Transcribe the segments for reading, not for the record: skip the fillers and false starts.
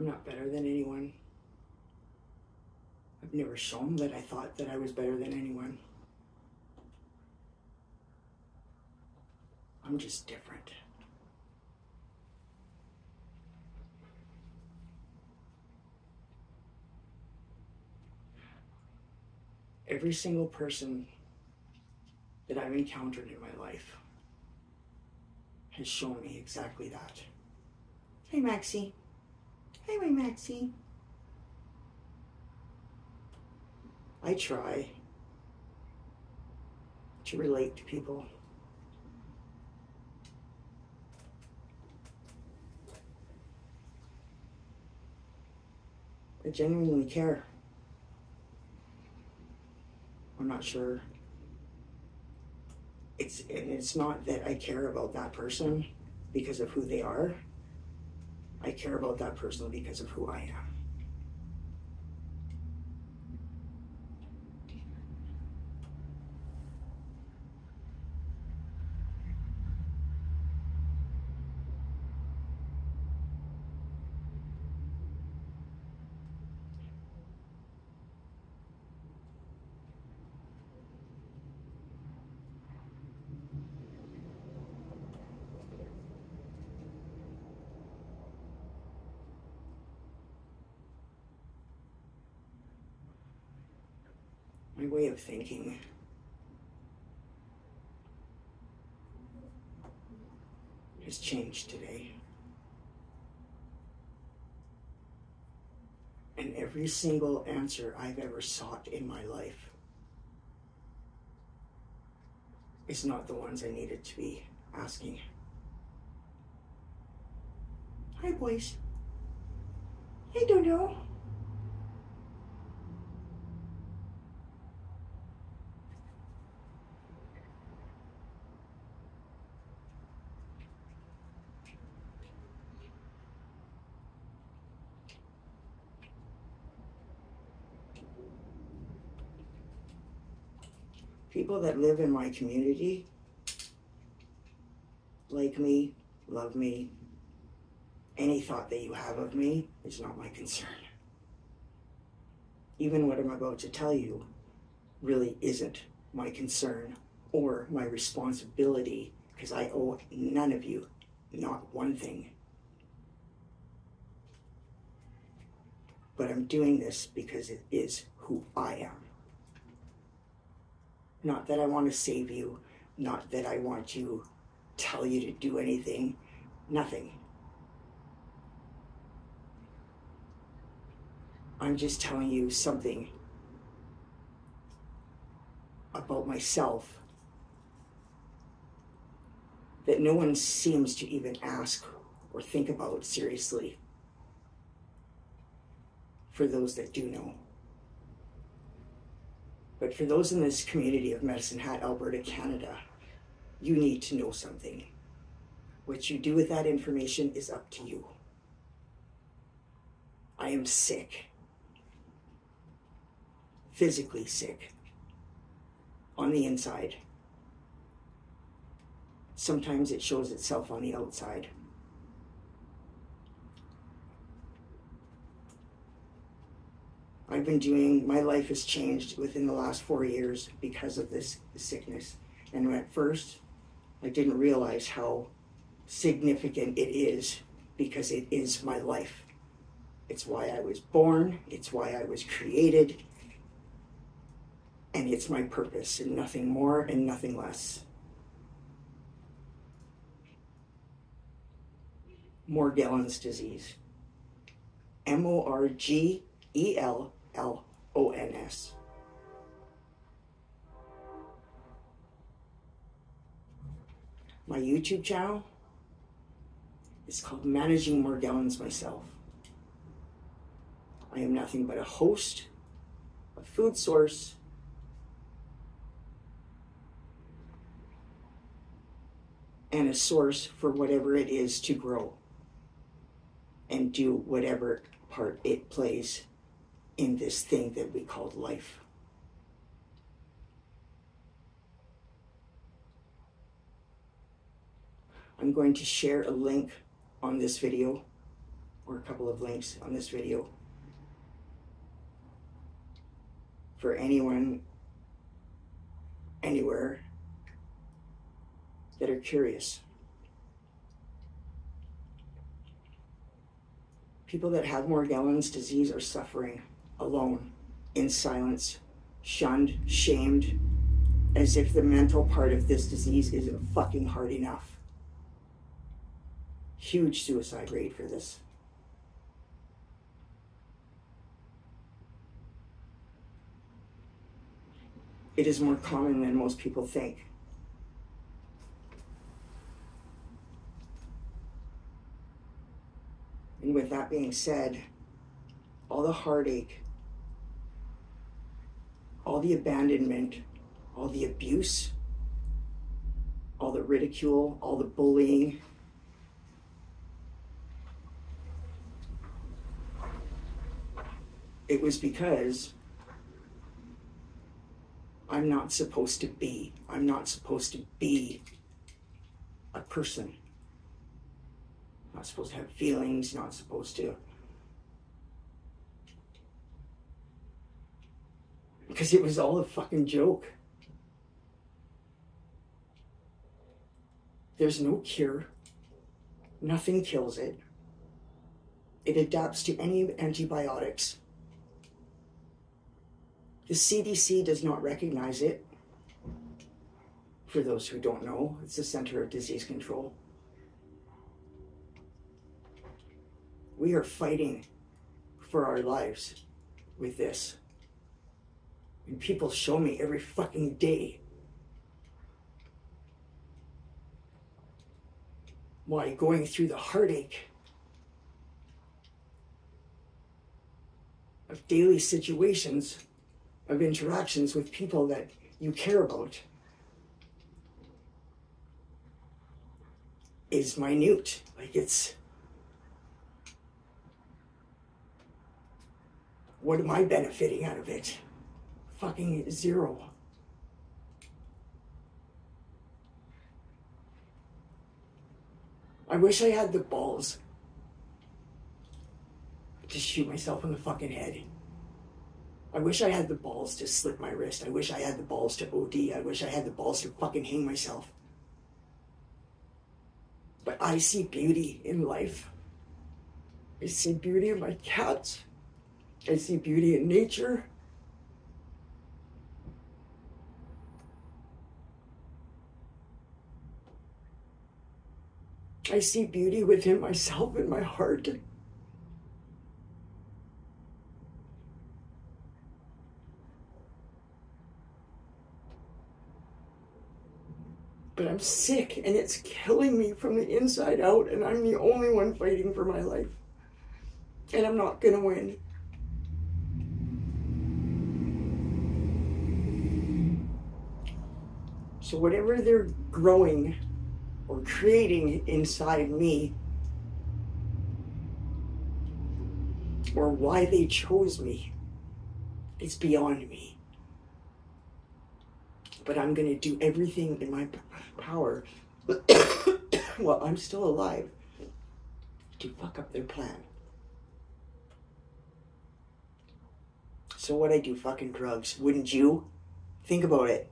I'm not better than anyone. I've never shown that I thought that I was better than anyone. I'm just different. Every single person that I've encountered in my life has shown me exactly that. Hey, Maxie. Hey, Maxie. I try to relate to people. I genuinely care. I'm not sure. It's not that I care about that person because of who they are. I care about that person because of who I am. My way of thinking has changed today. And every single answer I've ever sought in my life is not the ones I needed to be asking. Hi, boys. Hey, Dodo. People that live in my community like me, love me. Any thought that you have of me is not my concern. Even what I'm about to tell you really isn't my concern or my responsibility, because I owe none of you not one thing. But I'm doing this because it is who I am. Not that I want to save you, not that I want to tell you to do anything, nothing. I'm just telling you something about myself that no one seems to even ask or think about seriously, for those that do know. But for those in this community of Medicine Hat, Alberta, Canada, you need to know something. What you do with that information is up to you. I am sick. Physically sick. On the inside. Sometimes it shows itself on the outside. My life has changed within the last 4 years because of this sickness. And at first, I didn't realize how significant it is, because it is my life. It's why I was born, it's why I was created, and it's my purpose, and nothing more and nothing less. Morgellons disease. Morgellons. My YouTube channel is called Managing Morgellons Myself. I am nothing but a host, a food source, and a source for whatever it is to grow and do whatever part it plays in this thing that we call life. I'm going to share a link on this video or a couple of links on this video for anyone, anywhere, that are curious. People that have Morgellons disease are suffering alone, in silence, shunned, shamed, as if the mental part of this disease isn't fucking hard enough. Huge suicide rate for this. It is more common than most people think. And with that being said, all the heartache, all the abandonment, all the abuse, all the ridicule, all the bullying, it was because I'm not supposed to be. I'm not supposed to be a person. Not supposed to have feelings, not supposed to. Because it was all a fucking joke. There's no cure. Nothing kills it. It adapts to any antibiotics. The CDC does not recognize it. For those who don't know, it's the Center of Disease Control. We are fighting for our lives with this. And people show me every fucking day why going through the heartache of daily situations, of interactions with people that you care about, is minute. Like, it's, what am I benefiting out of it? Fucking zero. I wish I had the balls to shoot myself in the fucking head. I wish I had the balls to slit my wrist. I wish I had the balls to OD. I wish I had the balls to fucking hang myself. But I see beauty in life. I see beauty in my cats. I see beauty in nature. I see beauty within myself and my heart. But I'm sick and it's killing me from the inside out, and I'm the only one fighting for my life. And I'm not gonna win. So whatever they're growing or creating inside me, or why they chose me, it's beyond me. But I'm gonna do everything in my power while I'm still alive to fuck up their plan. So what, I do fucking drugs, wouldn't you? Think about it.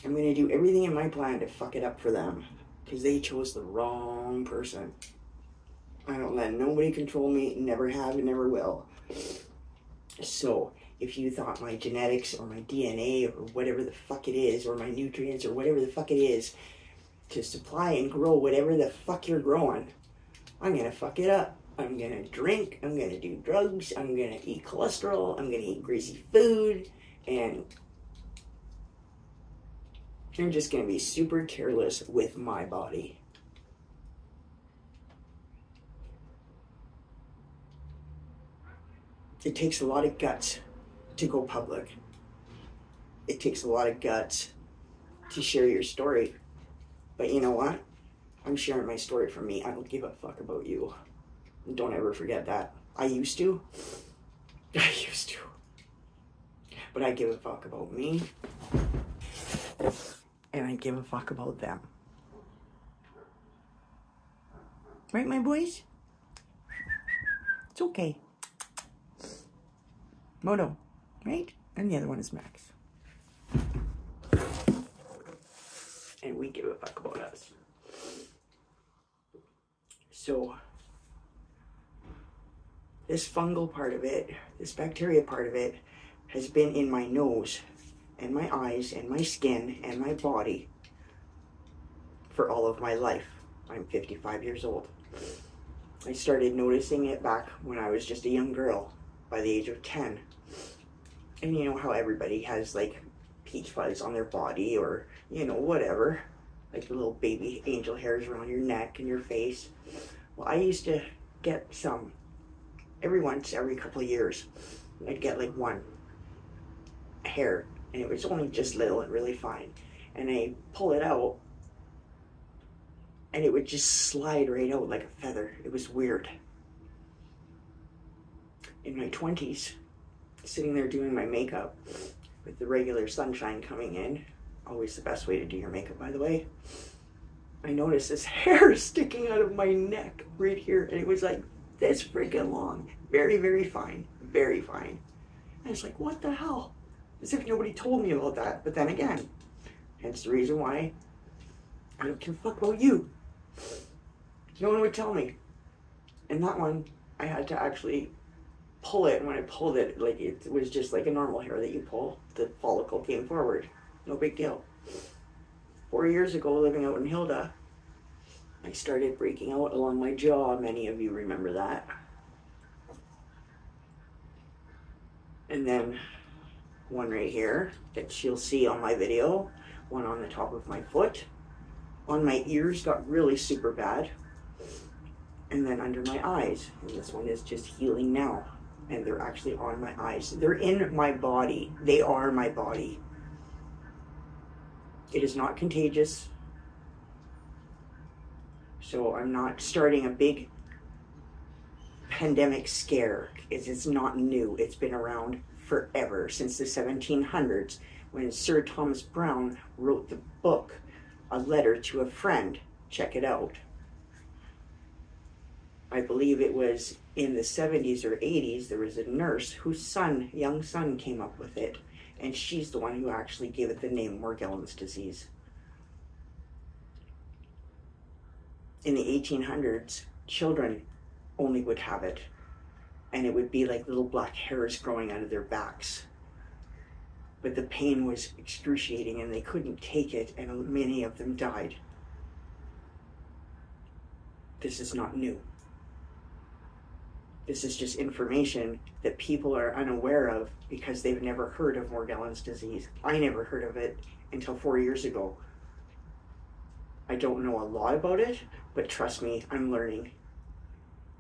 I'm gonna do everything in my plan to fuck it up for them, because they chose the wrong person. I don't let nobody control me, never have and never will. So if you thought my genetics or my DNA or whatever the fuck it is, or my nutrients or whatever the fuck it is, to supply and grow whatever the fuck you're growing, I'm gonna fuck it up. I'm gonna drink, I'm gonna do drugs, I'm gonna eat cholesterol, I'm gonna eat greasy food, and I'm just gonna be super careless with my body. It takes a lot of guts to go public. It takes a lot of guts to share your story. But you know what? I'm sharing my story for me. I don't give a fuck about you. And don't ever forget that. I used to. But I give a fuck about me. And I give a fuck about them. Right, my boys? It's okay. Moto, right? And the other one is Max. And we give a fuck about us. So, this fungal part of it, this bacteria part of it, has been in my nose and my eyes and my skin and my body for all of my life. I'm 55 years old. I started noticing it back when I was just a young girl, by the age of 10. And you know how everybody has like peach fuzz on their body, or, you know, whatever. Like the little baby angel hairs around your neck and your face. Well, I used to get some every couple of years. I'd get like one hair, and it was only just little and really fine. And I pull it out, and it would just slide right out like a feather. It was weird. In my 20s, sitting there doing my makeup with the regular sunshine coming in, always the best way to do your makeup, by the way, I noticed this hair sticking out of my neck right here, and it was like this freaking long. Very, very fine. Very fine. And it's like, what the hell? As if nobody told me about that. But then again, hence the reason why I don't give a fuck about you. No one would tell me. And that one, I had to actually pull it. And when I pulled it, like, it was just like a normal hair that you pull. The follicle came forward. No big deal. 4 years ago, living out in Hilda, I started breaking out along my jaw. Many of you remember that. And then one right here that you'll see on my video, one on the top of my foot, on my ears got really super bad, and then under my eyes. And this one is just healing now, and they're actually on my eyes. They're in my body. They are my body. It is not contagious, so I'm not starting a big pandemic scare. It's not new. It's been around forever, since the 1700s, when Sir Thomas Browne wrote the book, A Letter to a Friend. Check it out. I believe it was in the 70s or 80s, there was a nurse whose young son came up with it, and she's the one who actually gave it the name Morgellons disease. In the 1800s, children only would have it, and it would be like little black hairs growing out of their backs. But the pain was excruciating, and they couldn't take it, and many of them died. This is not new. This is just information that people are unaware of because they've never heard of Morgellons disease. I never heard of it until 4 years ago. I don't know a lot about it, but trust me, I'm learning.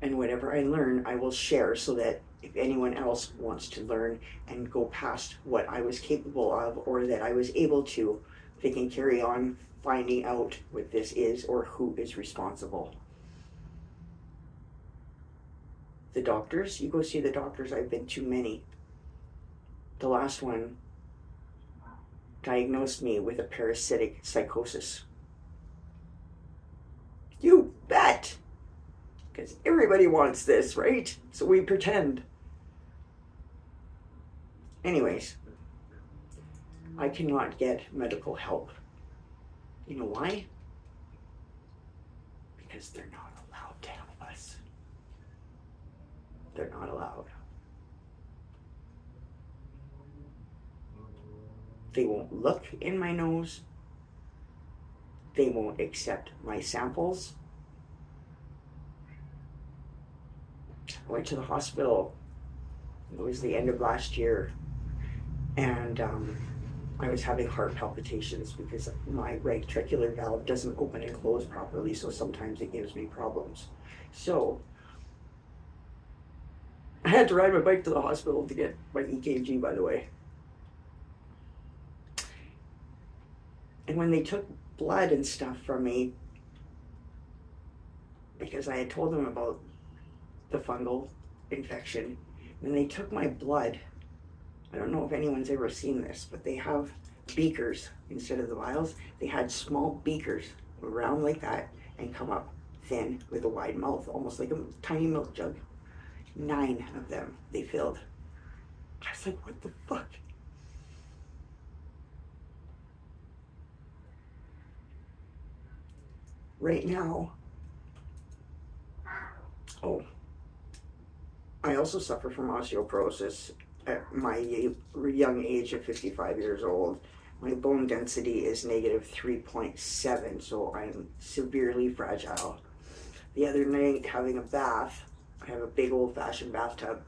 And whatever I learn, I will share, so that if anyone else wants to learn and go past what I was capable of, or that I was able to, they can carry on finding out what this is or who is responsible. The doctors, you go see the doctors. I've been to many. The last one diagnosed me with a parasitic psychosis. You bet! Because everybody wants this, right? So we pretend. Anyways, I cannot get medical help. You know why? Because they're not allowed to help us. They're not allowed. They won't look in my nose. They won't accept my samples. I went to the hospital. It was the end of last year, and I was having heart palpitations because my right ventricular valve doesn't open and close properly, so sometimes it gives me problems. So I had to ride my bike to the hospital to get my EKG, by the way. And when they took blood and stuff from me, because I had told them about the fungal infection, when they took my blood, I don't know if anyone's ever seen this, but they have beakers instead of the vials. They had small beakers around like that and come up thin with a wide mouth, almost like a tiny milk jug. 9 of them they filled. I was like, what the fuck? Right now, I also suffer from osteoporosis at my young age of 55 years old. My bone density is negative 3.7, so I'm severely fragile. The other night, having a bath, I have a big old-fashioned bathtub,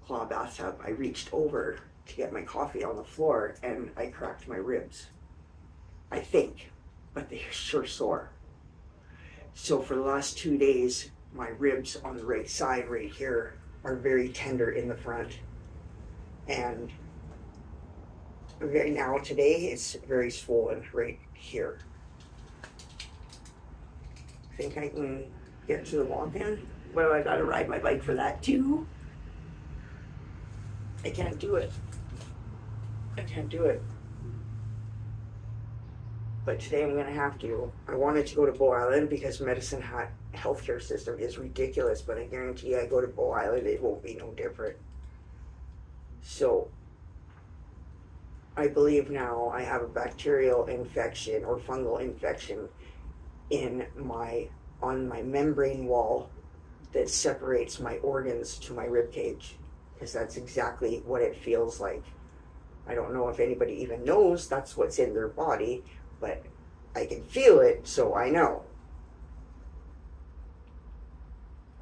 claw bathtub. I reached over to get my coffee on the floor, and I cracked my ribs. I think, but they're sure sore. So for the last 2 days, my ribs on the right side, right here, are very tender in the front. And right now, today, it's very swollen right here. I think I can get to the walk-in. Well, I gotta ride my bike for that too. I can't do it. I can't do it. But today I'm gonna have to. I wanted to go to Bow Island because Medicine Hat healthcare system is ridiculous, but I guarantee you I go to Bow Island, it won't be no different. So, I believe now I have a bacterial infection or fungal infection on my membrane wall that separates my organs to my rib cage, because that's exactly what it feels like. I don't know if anybody even knows that's what's in their body, but I can feel it, so I know.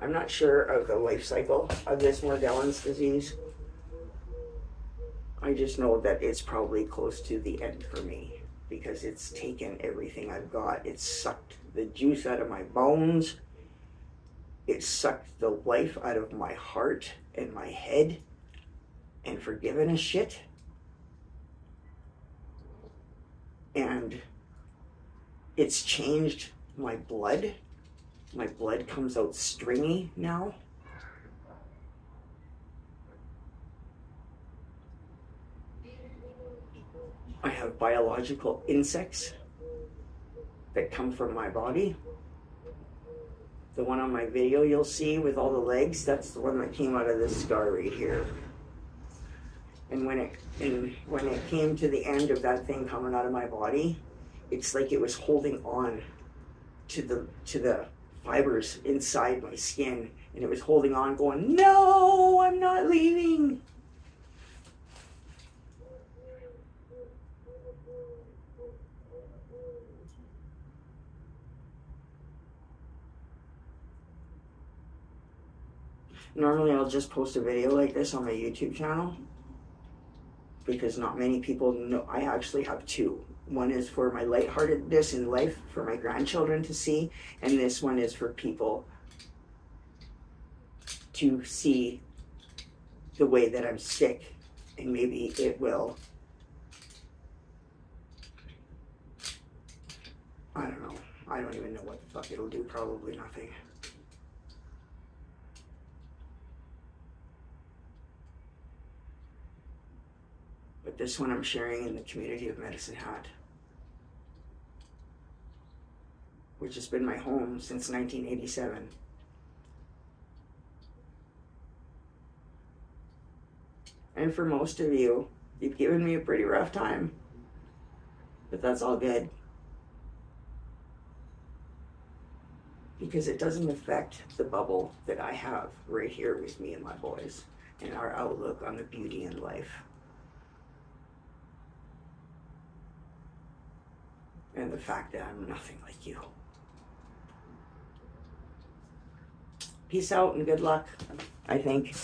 I'm not sure of the life cycle of this Morgellons disease. I just know that it's probably close to the end for me, because it's taken everything I've got. It's sucked the juice out of my bones. It sucked the life out of my heart and my head, and for giving a shit. And it's changed my blood. My blood comes out stringy now. I have biological insects that come from my body. The one on my video you'll see with all the legs, that's the one that came out of this scar right here. And when it came to the end of that thing coming out of my body, it's like it was holding on to the fibers inside my skin, and it was holding on, going, "No, I'm not leaving." Normally I'll just post a video like this on my YouTube channel, because not many people know. I actually have 2. One is for my lightheartedness in life, for my grandchildren to see, and this one is for people to see the way that I'm sick, and maybe it will, I don't know. I don't even know what the fuck it'll do. Probably nothing. But this one I'm sharing in the community of Medicine Hat, which has been my home since 1987. And for most of you, you've given me a pretty rough time, but that's all good, because it doesn't affect the bubble that I have right here with me and my boys, and our outlook on the beauty in life. And the fact that I'm nothing like you. Peace out and good luck, I think.